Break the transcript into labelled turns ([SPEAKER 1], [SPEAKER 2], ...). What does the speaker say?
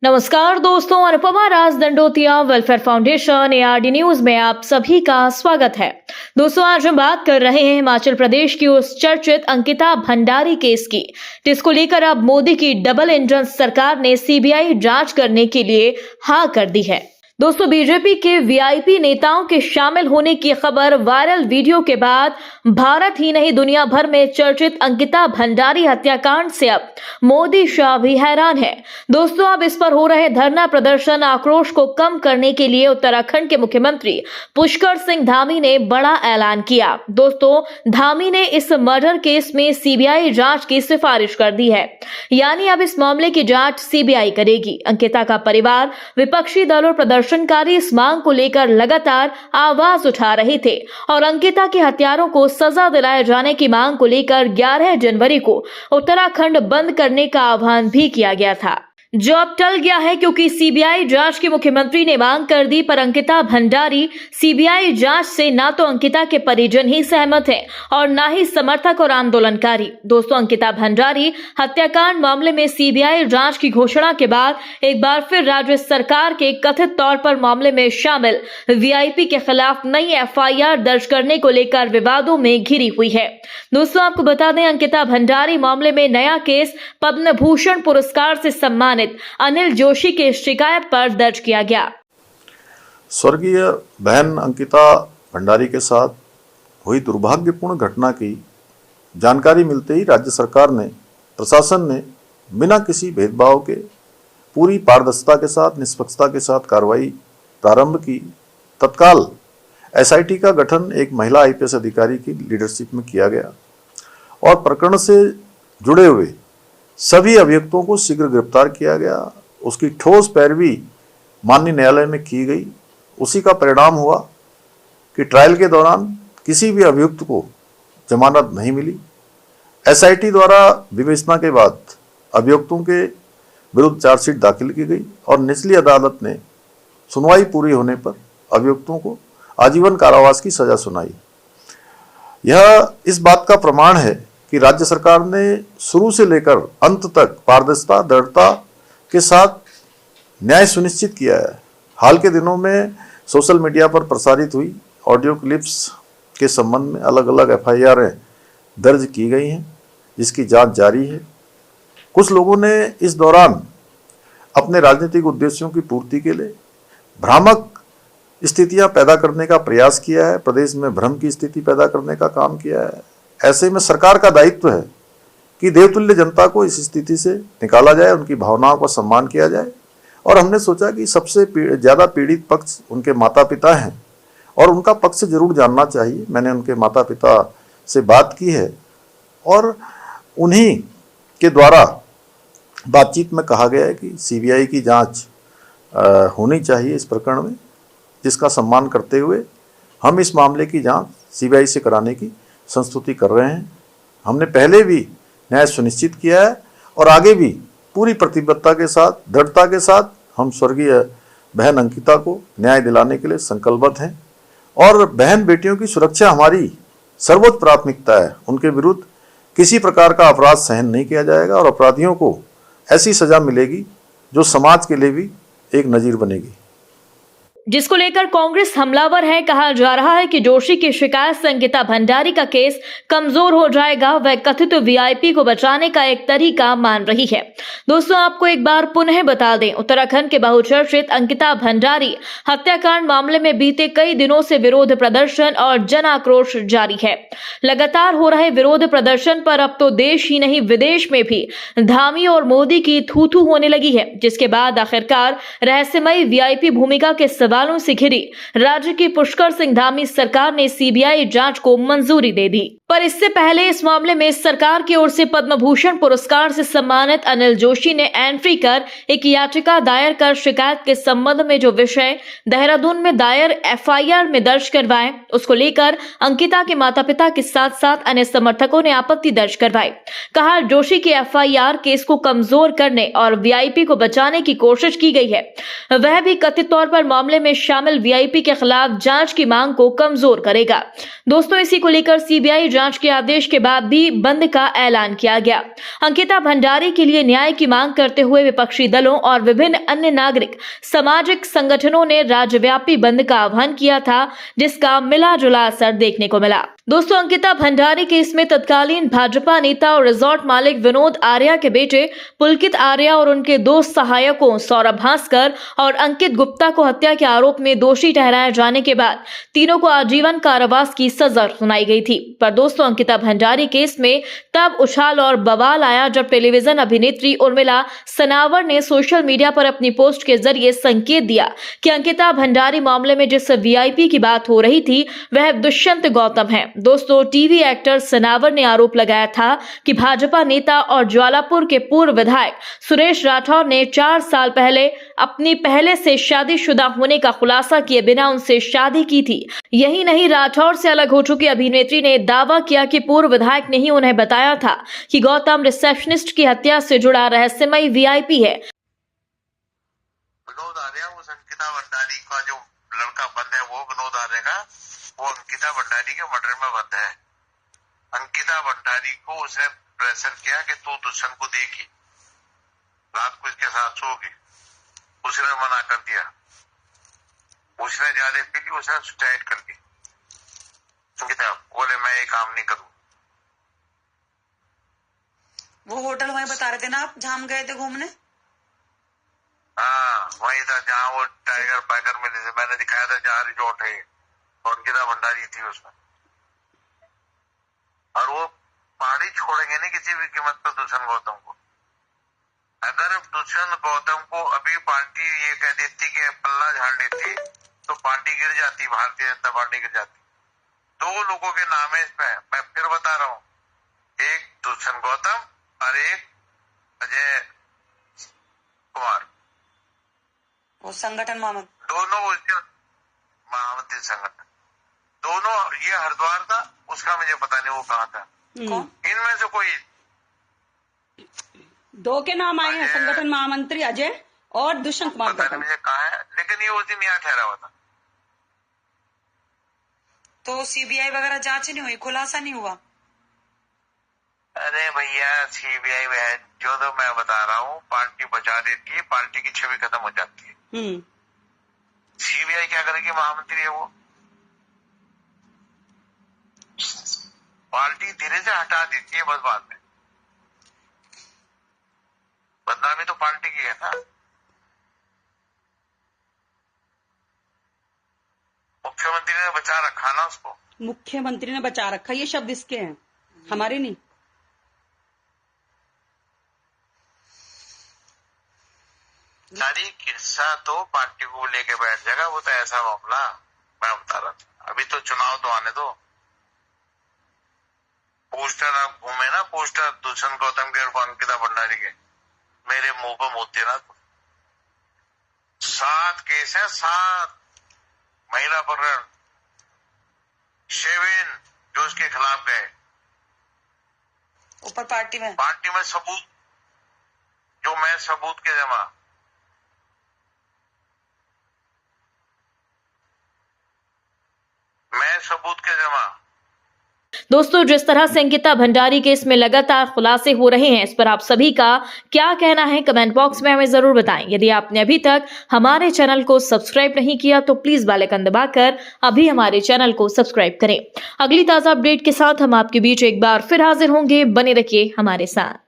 [SPEAKER 1] नमस्कार दोस्तों, Anupama Raj Dandotiya welfare foundation ARD news में आप सभी का स्वागत है। दोस्तों, आज हम बात कर रहे हैं हिमाचल प्रदेश की उस चर्चित अंकिता भंडारी केस की, जिसको लेकर अब मोदी की डबल इंजन सरकार ने CBI जांच करने के लिए हाँ कर दी है। दोस्तों, बीजेपी के VIP नेताओं के शामिल होने की खबर वायरल वीडियो के बाद भारत ही नहीं दुनिया भर में चर्चित अंकिता भंडारी हत्याकांड से अब मोदी शाह भी हैरान है। दोस्तों, अब इस पर हो रहे धरना प्रदर्शन आक्रोश को कम करने के लिए उत्तराखंड के मुख्यमंत्री पुष्कर सिंह धामी ने बड़ा ऐलान किया। दोस्तों, धामी ने इस मर्डर केस में CBI जांच की सिफारिश कर दी है, यानी अब इस मामले की जांच CBI करेगी। अंकिता का परिवार, विपक्षी दल और प्रदर्शनकारी इस मांग को लेकर लगातार आवाज उठा रहे थे और अंकिता के हत्यारों को सजा दिलाए जाने की मांग को लेकर 11 जनवरी को उत्तराखंड बंद करने का आह्वान भी किया गया था, जो अब टल गया है क्योंकि CBI जांच की मुख्यमंत्री ने मांग कर दी। पर अंकिता भंडारी CBI जांच से ना तो अंकिता के परिजन ही सहमत हैं और ना ही समर्थक और आंदोलनकारी। दोस्तों, अंकिता भंडारी हत्याकांड मामले में CBI जांच की घोषणा के बाद एक बार फिर राज्य सरकार के कथित तौर पर मामले में शामिल VIP के खिलाफ नई FIR दर्ज करने को लेकर विवादों में घिरी हुई है। दोस्तों, आपको बता दें, अंकिता भंडारी मामले में नया केस पद्म भूषण पुरस्कार से सम्मानित अनिल जोशी के शिकायत पर दर्ज किया गया।
[SPEAKER 2] स्वर्गीय बहन अंकिता भंडारी के साथ हुई दुर्भाग्यपूर्ण घटना की जानकारी मिलते ही राज्य सरकार ने, प्रशासन ने बिना किसी भेदभाव के पूरी पारदर्शिता के साथ, निष्पक्षता के साथ कार्रवाई प्रारंभ की। तत्काल SIT का गठन एक महिला IPS अधिकारी की लीडरशिप में किया गया और प्रकरण से जुड़े हुए सभी अभियुक्तों को शीघ्र गिरफ्तार किया गया। उसकी ठोस पैरवी माननीय न्यायालय में की गई। उसी का परिणाम हुआ कि ट्रायल के दौरान किसी भी अभियुक्त को जमानत नहीं मिली। SIT द्वारा विवेचना के बाद अभियुक्तों के विरुद्ध चार्जशीट दाखिल की गई और निचली अदालत ने सुनवाई पूरी होने पर अभियुक्तों को आजीवन कारावास की सजा सुनाई। यह इस बात का प्रमाण है कि राज्य सरकार ने शुरू से लेकर अंत तक पारदर्शिता, दृढ़ता के साथ न्याय सुनिश्चित किया है। हाल के दिनों में सोशल मीडिया पर प्रसारित हुई ऑडियो क्लिप्स के संबंध में अलग अलग FIR दर्ज की गई हैं, जिसकी जांच जारी है। कुछ लोगों ने इस दौरान अपने राजनीतिक उद्देश्यों की पूर्ति के लिए भ्रामक स्थितियां पैदा करने का प्रयास किया है, प्रदेश में भ्रम की स्थिति पैदा करने का काम किया है। ऐसे में सरकार का दायित्व है कि देवतुल्य जनता को इस स्थिति से निकाला जाए, उनकी भावनाओं का सम्मान किया जाए। और हमने सोचा कि सबसे ज़्यादा पीड़ित पक्ष उनके माता पिता हैं और उनका पक्ष जरूर जानना चाहिए। मैंने उनके माता पिता से बात की है और उन्हीं के द्वारा बातचीत में कहा गया है कि CBI की जांच होनी चाहिए इस प्रकरण में, जिसका सम्मान करते हुए हम इस मामले की जांच CBI से कराने की संस्तुति कर रहे हैं। हमने पहले भी न्याय सुनिश्चित किया है और आगे भी पूरी प्रतिबद्धता के साथ, दृढ़ता के साथ हम स्वर्गीय बहन अंकिता को न्याय दिलाने के लिए संकल्पबद्ध हैं और बहन बेटियों की सुरक्षा हमारी सर्वोच्च प्राथमिकता है। उनके विरुद्ध किसी प्रकार का अपराध सहन नहीं किया जाएगा और अपराधियों को ऐसी सजा मिलेगी जो समाज के लिए भी एक नजीर बनेगी,
[SPEAKER 1] जिसको लेकर कांग्रेस हमलावर है। कहा जा रहा है कि जोशी की शिकायत से अंकिता भंडारी का केस कमजोर हो जाएगा। वह कथित VIP को बचाने का एक तरीका मान रही है। दोस्तों, आपको एक बार पुनः बता दें, उत्तराखंड के बहुचर्चित अंकिता भंडारी हत्याकांड मामले में बीते कई दिनों से विरोध प्रदर्शन और जन आक्रोश जारी है। लगातार हो रहे विरोध प्रदर्शन पर अब तो देश ही नहीं विदेश में भी धामी और मोदी की थू-थू होने लगी है, जिसके बाद आखिरकार रहस्यमयी VIP भूमिका के सवालों से घिरी राज्य की पुष्कर सिंह धामी सरकार ने CBI जांच को मंजूरी दे दी। पर इससे पहले इस मामले में सरकार की ओर से पद्म भूषण पुरस्कार से सम्मानित अनिल जोशी ने एंट्री कर एक याचिका दायर कर शिकायत के संबंध में जो विषय देहरादून में दायर FIR में दर्ज करवाए, उसको लेकर अंकिता के माता पिता के साथ साथ अन्य समर्थकों ने आपत्ति दर्ज करवाई। कहा, जोशी की FIR केस को कमजोर करने और VIP को बचाने की कोशिश की गई है। वह भी कथित तौर पर मामले में शामिल वीआईपी के खिलाफ जांच की मांग को कमजोर करेगा। दोस्तों, इसी को लेकर सीबीआई जांच के आदेश के बाद भी बंद का ऐलान किया गया। अंकिता भंडारी के लिए न्याय की मांग करते हुए विपक्षी दलों और विभिन्न अन्य नागरिक सामाजिक संगठनों ने राज्यव्यापी बंद का आह्वान किया था, जिसका मिला जुला असर देखने को मिला। दोस्तों, अंकिता भंडारी केस में तत्कालीन भाजपा नेता और रिजॉर्ट मालिक विनोद आर्या के बेटे पुलकित आर्या और उनके दो सहायकों सौरभ भास्कर और अंकित गुप्ता को हत्या के आरोप में दोषी ठहराए जाने के बाद तीनों को आजीवन कारावास की सजा सुनाई गई थी। पर दोस्तों, अंकिता भंडारी केस में तब उछाल और बवाल आया जब टेलीविजन अभिनेत्री उर्मिला सनावर ने सोशल मीडिया पर अपनी पोस्ट के जरिए संकेत दिया कि अंकिता भंडारी मामले में जिस वीआईपी की बात हो रही थी वह दुष्यंत गौतम है। दोस्तों, टीवी एक्टर सनावर ने आरोप लगाया था कि भाजपा नेता और ज्वालापुर के पूर्व विधायक सुरेश राठौर ने 4 साल पहले अपनी पहले से शादीशुदा होने का खुलासा किए बिना उनसे शादी की थी। यही नहीं, राठौर से अलग हो चुकी अभिनेत्री ने दावा किया कि पूर्व विधायक ने ही उन्हें बताया था कि गौतम रिसेप्शनिस्ट की हत्या से जुड़ा रहस्यमयी वीआईपी है।
[SPEAKER 3] विनोद आर्या उस अंकिता भंडारी का जो लड़का बंद है वो विनोद आर्या का वो अंकिता भंडारी के मर्डर में बंद है। अंकिता भंडारी को उसने प्रेशर किया कि तू दुष्यंत को देखी, रात को इसके साथ सोगी, उसने मना कर दिया। उसने ज्यादा पी ली, उसने सुसाइड कर ली। अंकिता बोले मैं ये काम नहीं करूँ।
[SPEAKER 4] वो होटल वहीं बता रहे थे ना आप, जहां हम गए थे घूमने?
[SPEAKER 3] हाँ, वही था जहाँ वो टाइगर पैगर मिले थे, मैंने दिखाया था जहाँ रिजॉर्ट है और अंकिता भंडारी थी उसमें। और वो पहाड़ी छोड़ेंगे नहीं किसी भी कीमत पर दुष्यंत गौतम को। अगर दुष्यंत गौतम को अभी पार्टी ये कह देती कि पल्ला झाड़ देती तो पार्टी गिर जाती, भारतीय जनता पार्टी गिर जाती। 2 लोगों के नाम है इसमें, मैं फिर बता रहा हूँ, एक दुष्यंत गौतम और एक अजय कुमार,
[SPEAKER 4] वो संगठन महामंत्री,
[SPEAKER 3] दोनों उसके महामंत्री संगठन, दोनों। ये हरिद्वार था, उसका मुझे पता नहीं वो कहाँ था।
[SPEAKER 4] कौन?
[SPEAKER 3] इनमें से कोई
[SPEAKER 5] 2 के नाम आए हैं, संगठन महामंत्री अजय और दुष्यंत कुमार
[SPEAKER 3] पता नहीं मुझे कहाँ है, लेकिन ये उस दिन यहाँ ठहरा हुआ था।
[SPEAKER 4] तो सीबीआई वगैरह जांच नहीं हुई, खुलासा नहीं हुआ?
[SPEAKER 3] अरे भैया, सीबीआई में जो तो मैं बता रहा हूँ, पार्टी बचा देती है, पार्टी की छवि खत्म हो जाती है। सीबीआई क्या करेगी? महामंत्री है वो, पार्टी धीरे से हटा देती है बस। बाद में बदनामी तो पार्टी की है ना। मुख्यमंत्री ने बचा रखा ना उसको।
[SPEAKER 5] मुख्यमंत्री ने बचा रखा, ये शब्द इसके हैं, हमारे नहीं।
[SPEAKER 3] सारी किस्सा तो पार्टी को लेके बैठ जाएगा, वो तो ऐसा मामला मैं बता रहा था। अभी तो चुनाव तो आने दो। पोस्टर आप घूमे ना, पोस्टर दुष्यंत गौतम के और अंकिता भंडारी के, मेरे मुंह पर मुंह देना। 7 केस है, 7 महिला अपहरण, 7 जो उसके खिलाफ गए।
[SPEAKER 4] ऊपर पार्टी में सबूत, जो मैं सबूत के जमा।
[SPEAKER 1] दोस्तों, जिस तरह से अंकिता भंडारी केस में लगातार खुलासे हो रहे हैं, इस पर आप सभी का क्या कहना है कमेंट बॉक्स में हमें जरूर बताएं। यदि आपने अभी तक हमारे चैनल को सब्सक्राइब नहीं किया तो प्लीज बेल आइकन दबाकर अभी हमारे चैनल को सब्सक्राइब करें। अगली ताजा अपडेट के साथ हम आपके बीच एक बार फिर हाजिर होंगे, बने रहिए हमारे साथ।